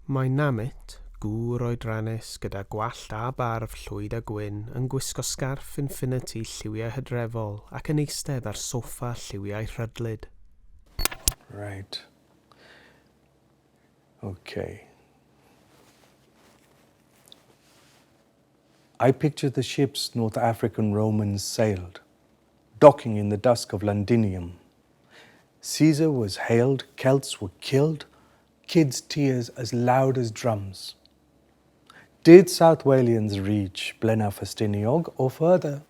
Mae Namit, gŵr oedrannus gyda gwallt a barf llwyd a gwyn, yn gwisgo sgarff infinity lliwiau hydrefol ac yn eistedd ar soffa lliwiau rhydlyd. Right. Okay. I picture the ships North African Romans sailed, docking in the dusk of Londinium. Caesar was hailed, Celts were killed, kids' tears as loud as drums. Did South Walians reach Blaenau Festiniog or further?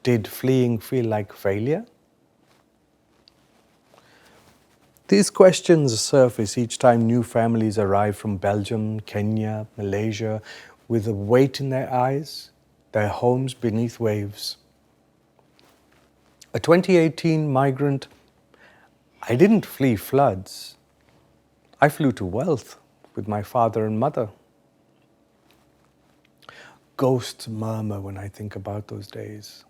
Did fleeing feel like failure? These questions surface each time new families arrive from Belgium, Kenya, Malaysia, with a weight in their eyes, their homes beneath waves. A 2018 migrant, I didn't flee floods. I flew to wealth with my father and mother. Ghosts murmur when I think about those days.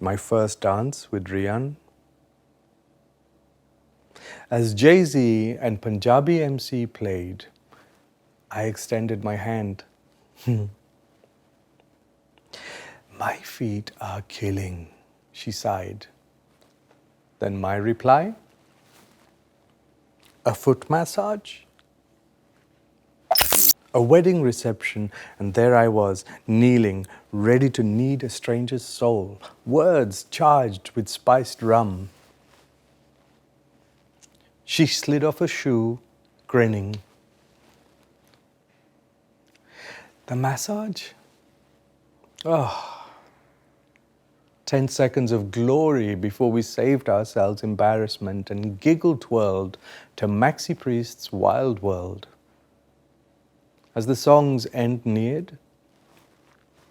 My first dance with Rian. As Jay-Z and Punjabi MC played, I extended my hand. My feet are killing, she sighed. Then my reply, a foot massage? A wedding reception, and there I was, kneeling, ready to knead a stranger's soul, words charged with spiced rum. She slid off a shoe, grinning. The massage? 10 seconds of glory before we saved ourselves embarrassment and giggle-twirled to Maxi Priest's Wild World. As the song's end neared,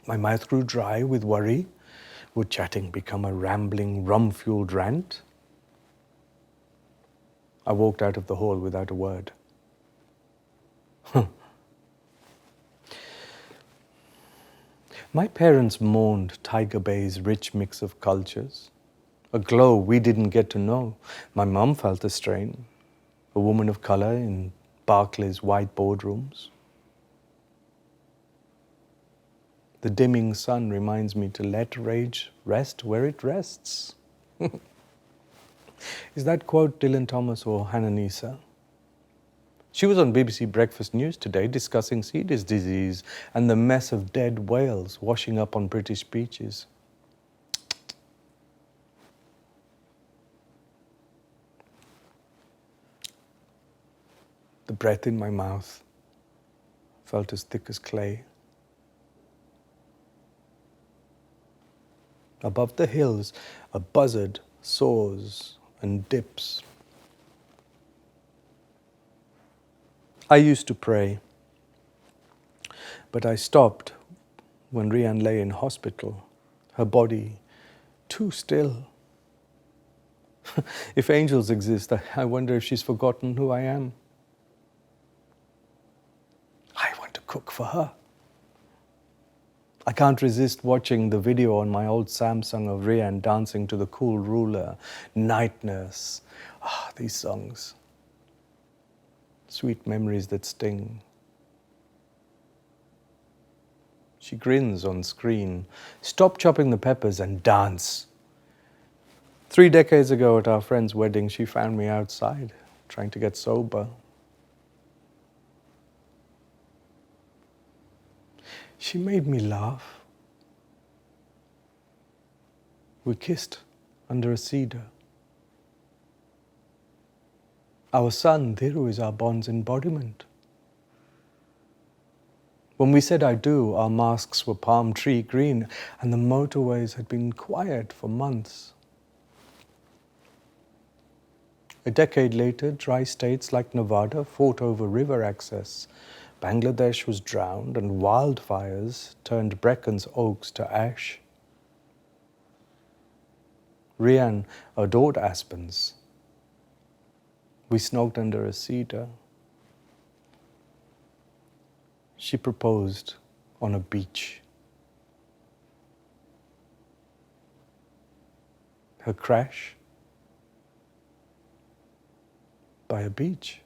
my mouth grew dry with worry. Would chatting become a rambling, rum-fueled rant? I walked out of the hall without a word. My parents mourned Tiger Bay's rich mix of cultures, a glow we didn't get to know. My mum felt the strain, a woman of color in Barclays' white boardrooms. The dimming sun reminds me to let rage rest where it rests. Is that quote Dylan Thomas or Hannah Nisa? She was on BBC Breakfast News today discussing C. disease and the mess of dead whales washing up on British beaches. The breath in my mouth felt as thick as clay. Above the hills, a buzzard soars and dips. I used to pray, but I stopped when Rian lay in hospital, her body too still. If angels exist, I wonder if she's forgotten who I am. I want to cook for her. I can't resist watching the video on my old Samsung of Rian dancing to the Cool Ruler, Night Nurse. These songs. Sweet memories that sting. She grins on screen. Stop chopping the peppers and dance. 3 decades ago at our friend's wedding, she found me outside, trying to get sober. She made me laugh. We kissed under a cedar. Our son, Dhiru, is our bond's embodiment. When we said I do, our masks were palm tree green and the motorways had been quiet for months. A decade later, dry states like Nevada fought over river access. Bangladesh was drowned and wildfires turned Breccon's oaks to ash. Rian adored aspens. We snogged under a cedar. She proposed on a beach. her crash by a beach.